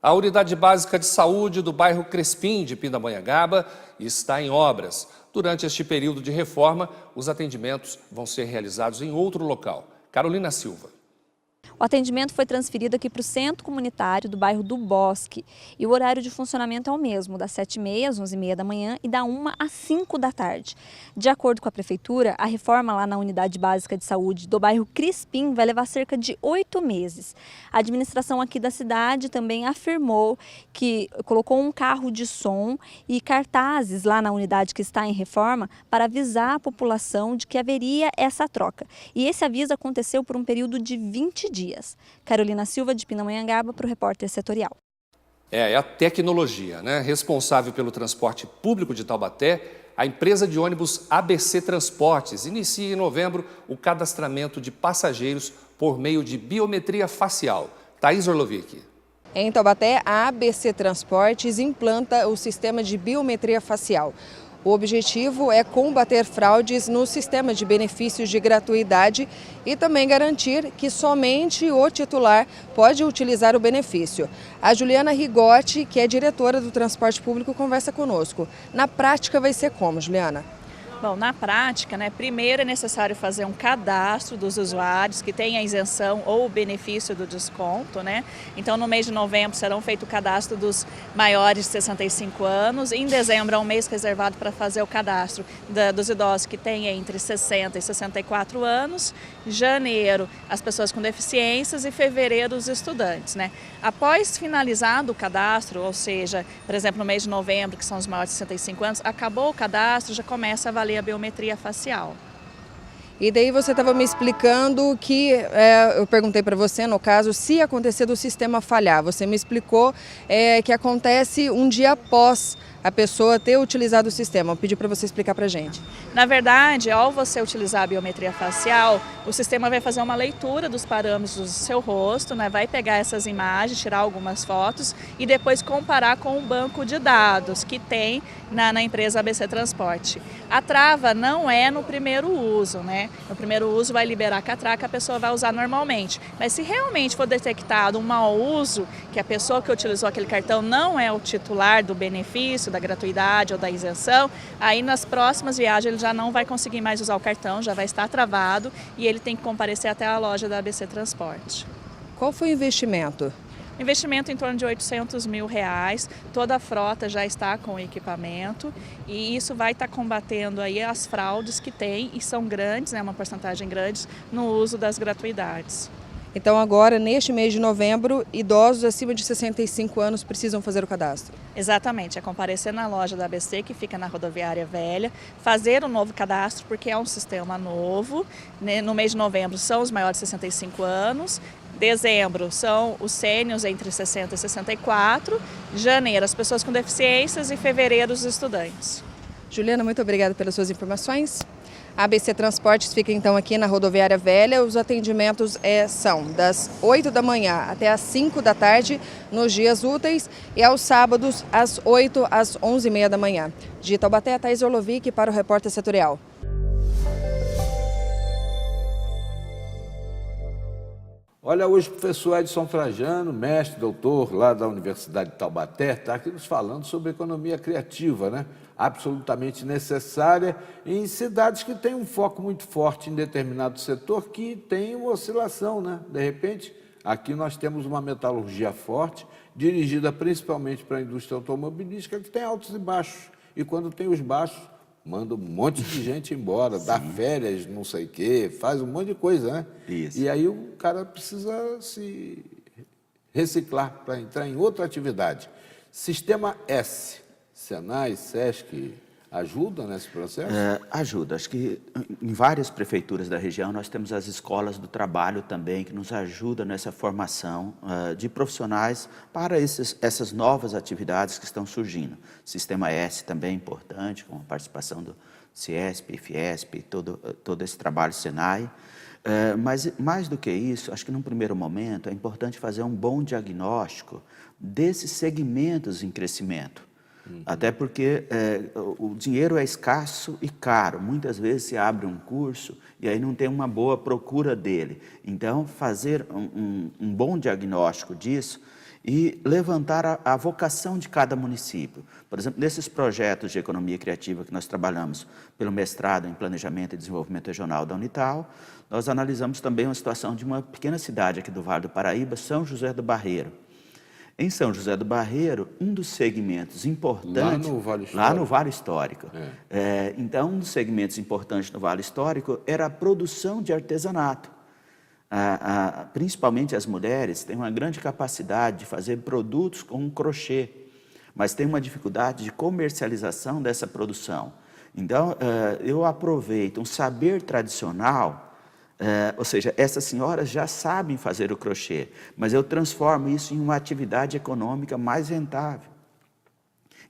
A Unidade Básica de Saúde do bairro Crespim, de Pindamonhangaba, está em obras. Durante este período de reforma, os atendimentos vão ser realizados em outro local. Carolina Silva. O atendimento foi transferido aqui para o Centro Comunitário do bairro do Bosque. E o horário de funcionamento é o mesmo, das 7h30 às 11h30 da manhã e da 1 às 5 da tarde. De acordo com a Prefeitura, a reforma lá na Unidade Básica de Saúde do bairro Crispim vai levar cerca de 8 meses. A administração aqui da cidade também afirmou que colocou um carro de som e cartazes lá na unidade que está em reforma para avisar a população de que haveria essa troca. E esse aviso aconteceu por um período de 20 dias. Carolina Silva, de Pindamonhangaba, para o Repórter Setorial. É a tecnologia, né? Responsável pelo transporte público de Taubaté, a empresa de ônibus ABC Transportes inicia em novembro o cadastramento de passageiros por meio de biometria facial. Thaís Orlovic. Em Taubaté, a ABC Transportes implanta o sistema de biometria facial. O objetivo é combater fraudes no sistema de benefícios de gratuidade e também garantir que somente o titular pode utilizar o benefício. A Juliana Rigotti, que é diretora do transporte público, conversa conosco. Na prática vai ser como, Juliana? Bom, na prática, primeiro é necessário fazer um cadastro dos usuários que têm a isenção ou o benefício do desconto, Então, no mês de novembro serão feito o cadastro dos maiores de 65 anos. Em dezembro é um mês reservado para fazer o cadastro dos idosos que têm entre 60 e 64 anos. Janeiro, as pessoas com deficiências e fevereiro, os estudantes, Após finalizado o cadastro, ou seja, por exemplo, no mês de novembro, que são os maiores de 65 anos, acabou o cadastro, já começa a valer a biometria facial. E daí você estava me explicando que, eu perguntei para você, no caso, se acontecer do sistema falhar. Você me explicou que acontece um dia após a pessoa ter utilizado o sistema. Eu pedi para você explicar para a gente. Na verdade, ao você utilizar a biometria facial, o sistema vai fazer uma leitura dos parâmetros do seu rosto, vai pegar essas imagens, tirar algumas fotos e depois comparar com o banco de dados que tem na empresa ABC Transporte. A trava não é no primeiro uso, No primeiro uso vai liberar a catraca, a pessoa vai usar normalmente. Mas se realmente for detectado um mau uso, que a pessoa que utilizou aquele cartão não é o titular do benefício, da gratuidade ou da isenção, aí nas próximas viagens ele já não vai conseguir mais usar o cartão, já vai estar travado e ele tem que comparecer até a loja da ABC Transporte. Qual foi o investimento? Investimento em torno de R$800 mil, toda a frota já está com o equipamento e isso vai estar combatendo aí as fraudes que tem e são grandes, uma porcentagem grande, no uso das gratuidades. Então agora, neste mês de novembro, idosos acima de 65 anos precisam fazer o cadastro? Exatamente, é comparecer na loja da ABC, que fica na Rodoviária Velha, fazer um novo cadastro, porque é um sistema novo. No mês de novembro são os maiores de 65 anos, dezembro são os sêniors entre 60 e 64, janeiro as pessoas com deficiências e fevereiro os estudantes. Juliana, muito obrigada pelas suas informações. A ABC Transportes fica então aqui na Rodoviária Velha. Os atendimentos são das 8 da manhã até as 5 da tarde nos dias úteis e aos sábados às 8 às 11h30 da manhã. De Taubaté, Thaís Orlovic para o Repórter Setorial. Olha, hoje o professor Edson Trajano, mestre, doutor lá da Universidade de Taubaté, está aqui nos falando sobre economia criativa, absolutamente necessária em cidades que têm um foco muito forte em determinado setor que tem uma oscilação, De repente, aqui nós temos uma metalurgia forte, dirigida principalmente para a indústria automobilística, que tem altos e baixos. E quando tem os baixos, manda um monte de gente embora, dá férias, não sei o quê, faz um monte de coisa, Isso. E aí o cara precisa se reciclar para entrar em outra atividade. Sistema S, Senai, Sesc, ajuda nesse processo? Ajuda. Acho que em várias prefeituras da região nós temos as escolas do trabalho também, que nos ajudam nessa formação de profissionais para essas novas atividades que estão surgindo. Sistema S também é importante, com a participação do Ciesp, Fiesp, todo esse trabalho Senai. Mas mais do que isso, acho que num primeiro momento é importante fazer um bom diagnóstico desses segmentos em crescimento. Até porque o dinheiro é escasso e caro. Muitas vezes se abre um curso e aí não tem uma boa procura dele. Então, fazer um bom diagnóstico disso e levantar a vocação de cada município. Por exemplo, nesses projetos de economia criativa que nós trabalhamos pelo mestrado em Planejamento e Desenvolvimento Regional da Unital, nós analisamos também uma situação de uma pequena cidade aqui do Vale do Paraíba, São José do Barreiro. Em São José do Barreiro, um dos segmentos importantes... Lá no Vale Histórico. Então, um dos segmentos importantes no Vale Histórico era a produção de artesanato. Principalmente as mulheres têm uma grande capacidade de fazer produtos com crochê, mas tem uma dificuldade de comercialização dessa produção. Então, eu aproveito um saber tradicional, ou seja, essas senhoras já sabem fazer o crochê, mas eu transformo isso em uma atividade econômica mais rentável.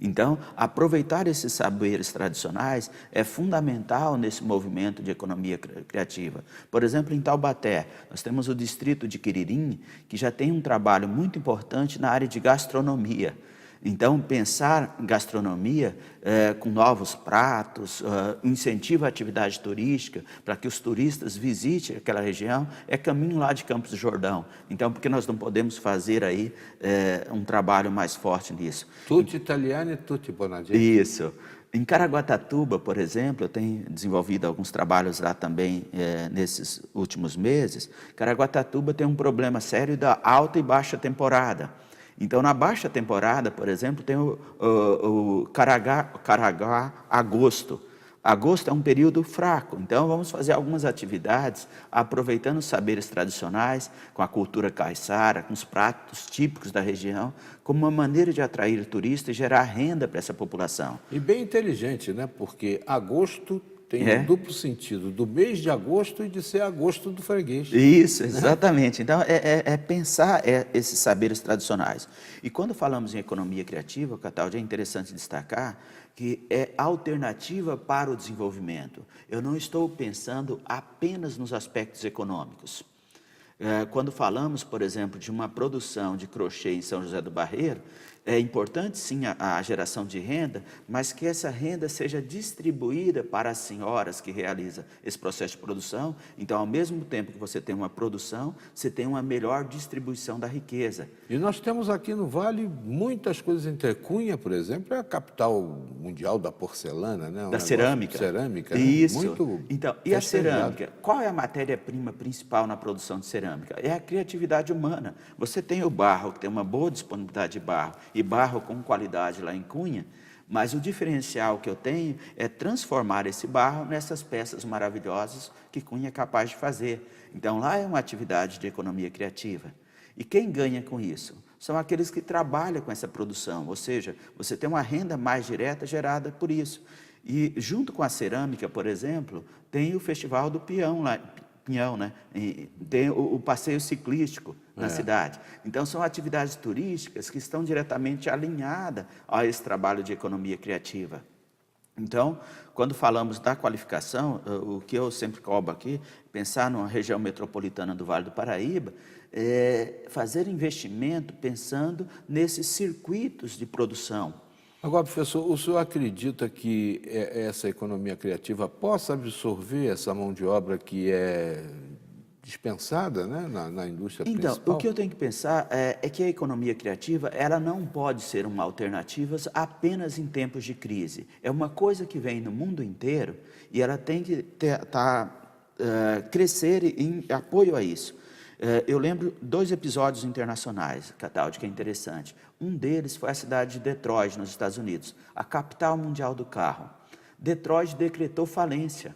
Então, aproveitar esses saberes tradicionais é fundamental nesse movimento de economia criativa. Por exemplo, em Taubaté, nós temos o distrito de Quiririm, que já tem um trabalho muito importante na área de gastronomia. Então, pensar em gastronomia com novos pratos, incentiva a atividade turística para que os turistas visitem aquela região, é caminho lá de Campos do Jordão. Então, por que nós não podemos fazer aí um trabalho mais forte nisso? Tutti italiani, tutti buona gente. Isso. Em Caraguatatuba, por exemplo, eu tenho desenvolvido alguns trabalhos lá também nesses últimos meses. Caraguatatuba tem um problema sério da alta e baixa temporada. Então, na baixa temporada, por exemplo, tem o Caraguá agosto. Agosto é um período fraco, então vamos fazer algumas atividades aproveitando os saberes tradicionais, com a cultura caiçara, com os pratos típicos da região, como uma maneira de atrair turistas e gerar renda para essa população. E bem inteligente, né? Porque agosto tem um duplo sentido, do mês de agosto e de ser agosto do freguês. Isso, exatamente. Então, pensar esses saberes tradicionais. E quando falamos em economia criativa, Cataldi, é interessante destacar que é alternativa para o desenvolvimento. Eu não estou pensando apenas nos aspectos econômicos. Quando falamos, por exemplo, de uma produção de crochê em São José do Barreiro, é importante sim a geração de renda, mas que essa renda seja distribuída para as senhoras que realizam esse processo de produção. Então, ao mesmo tempo que você tem uma produção, você tem uma melhor distribuição da riqueza. E nós temos aqui no Vale muitas coisas. Entre Cunha, por exemplo, é a capital mundial da porcelana, né? Da cerâmica. Cerâmica, né? Isso. Muito então, e a cerâmica? Qual é a matéria-prima principal na produção de cerâmica? É a criatividade humana. Você tem o barro, que tem uma boa disponibilidade de barro, e barro com qualidade lá em Cunha, mas o diferencial que eu tenho é transformar esse barro nessas peças maravilhosas que Cunha é capaz de fazer. Então, lá é uma atividade de economia criativa. E quem ganha com isso? São aqueles que trabalham com essa produção, ou seja, você tem uma renda mais direta gerada por isso. E junto com a cerâmica, por exemplo, tem o Festival do Pinhão lá, né? Tem o passeio ciclístico na cidade. Então, são atividades turísticas que estão diretamente alinhadas a esse trabalho de economia criativa. Então, quando falamos da qualificação, o que eu sempre cobro aqui, pensar numa região metropolitana do Vale do Paraíba, é fazer investimento pensando nesses circuitos de produção. Agora, professor, o senhor acredita que essa economia criativa possa absorver essa mão de obra que é dispensada, né, na indústria principal? Então, o que eu tenho que pensar é que a economia criativa ela não pode ser uma alternativa apenas em tempos de crise. É uma coisa que vem no mundo inteiro e ela tem que crescer em apoio a isso. Eu lembro 2 episódios internacionais, Cataldi, que é interessante. Um deles foi a cidade de Detroit, nos Estados Unidos, a capital mundial do carro. Detroit decretou falência,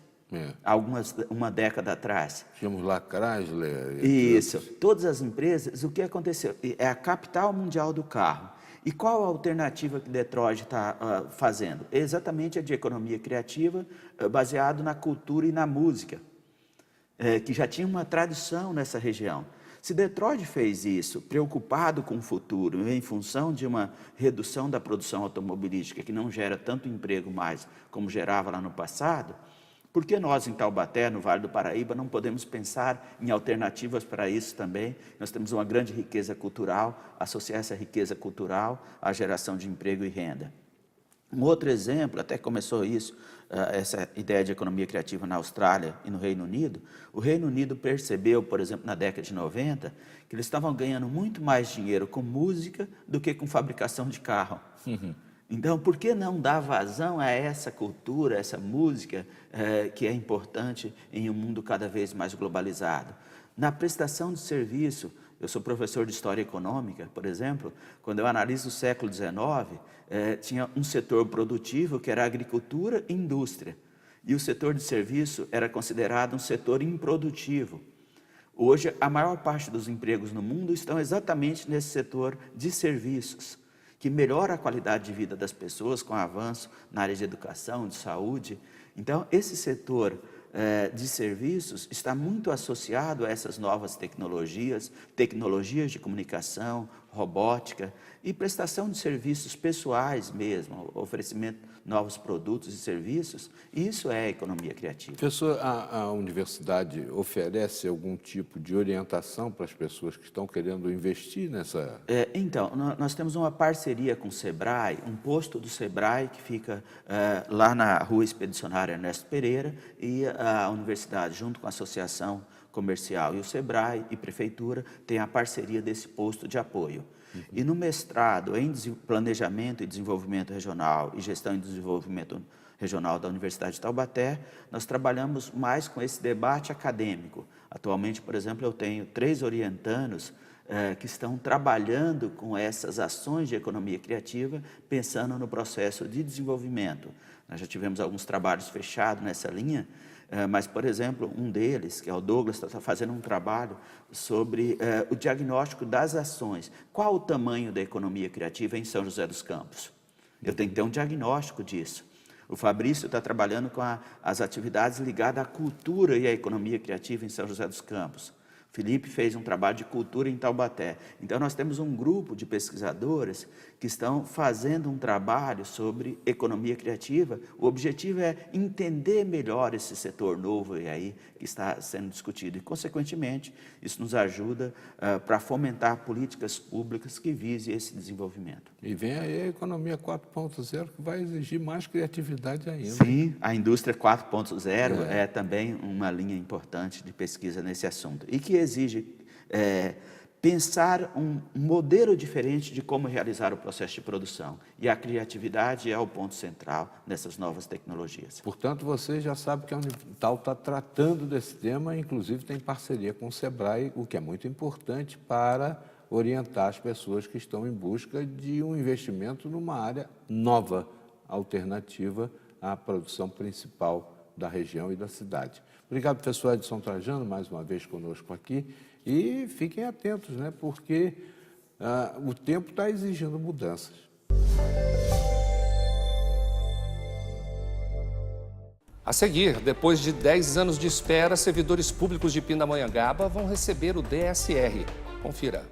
uma década atrás. Tínhamos lá Chrysler. Isso. Todas as empresas, o que aconteceu? É a capital mundial do carro. E qual a alternativa que Detroit está fazendo? É exatamente a de economia criativa, baseado na cultura e na música. Que já tinha uma tradição nessa região. Se Detroit fez isso, preocupado com o futuro, em função de uma redução da produção automobilística, que não gera tanto emprego mais como gerava lá no passado, por que nós, em Taubaté, no Vale do Paraíba, não podemos pensar em alternativas para isso também? Nós temos uma grande riqueza cultural, associar essa riqueza cultural à geração de emprego e renda. Um outro exemplo, até começou isso, essa ideia de economia criativa na Austrália e no Reino Unido. O Reino Unido percebeu, por exemplo, na década de 90, que eles estavam ganhando muito mais dinheiro com música do que com fabricação de carro. Então, por que não dar vazão a essa cultura, essa música que é importante em um mundo cada vez mais globalizado? Na prestação de serviço, eu sou professor de História Econômica, por exemplo, quando eu analiso o século XIX, tinha um setor produtivo que era a agricultura e indústria, e o setor de serviço era considerado um setor improdutivo. Hoje, a maior parte dos empregos no mundo estão exatamente nesse setor de serviços, que melhora a qualidade de vida das pessoas com avanço na área de educação, de saúde. Então, esse setor de serviços está muito associado a essas novas tecnologias de comunicação, robótica e prestação de serviços pessoais mesmo, oferecimento de novos produtos e serviços. Isso é economia criativa. Professor, a universidade oferece algum tipo de orientação para as pessoas que estão querendo investir nessa... Então, nós temos uma parceria com o SEBRAE, um posto do SEBRAE que fica lá na Rua Expedicionária Ernesto Pereira, e a universidade, junto com a Associação Comercial e o SEBRAE e Prefeitura, tem a parceria desse posto de apoio. E no mestrado em Planejamento e Desenvolvimento Regional e Gestão e Desenvolvimento Regional da Universidade de Taubaté, nós trabalhamos mais com esse debate acadêmico. Atualmente, por exemplo, eu tenho 3 orientandos que estão trabalhando com essas ações de economia criativa, pensando no processo de desenvolvimento. Nós já tivemos alguns trabalhos fechados nessa linha, mas, por exemplo, um deles, que é o Douglas, está fazendo um trabalho sobre o diagnóstico das ações. Qual o tamanho da economia criativa em São José dos Campos? Eu tenho que ter um diagnóstico disso. O Fabrício está trabalhando com as atividades ligadas à cultura e à economia criativa em São José dos Campos. Felipe fez um trabalho de cultura em Taubaté. Então, nós temos um grupo de pesquisadores que estão fazendo um trabalho sobre economia criativa. O objetivo é entender melhor esse setor novo aí que está sendo discutido. E, consequentemente, isso nos ajuda para fomentar políticas públicas que visem esse desenvolvimento. E vem aí a economia 4.0, que vai exigir mais criatividade ainda. Sim, a indústria 4.0 é também uma linha importante de pesquisa nesse assunto. E que exige pensar um modelo diferente de como realizar o processo de produção. E a criatividade é o ponto central nessas novas tecnologias. Portanto, você já sabe que a Unital está tratando desse tema, inclusive tem parceria com o SEBRAE, o que é muito importante para orientar as pessoas que estão em busca de um investimento numa área nova, alternativa à produção principal da região e da cidade. Obrigado, professor Edson Trajano, mais uma vez conosco aqui. E fiquem atentos, né, porque o tempo está exigindo mudanças. A seguir, depois de 10 anos de espera, servidores públicos de Pindamonhangaba vão receber o DSR. Confira.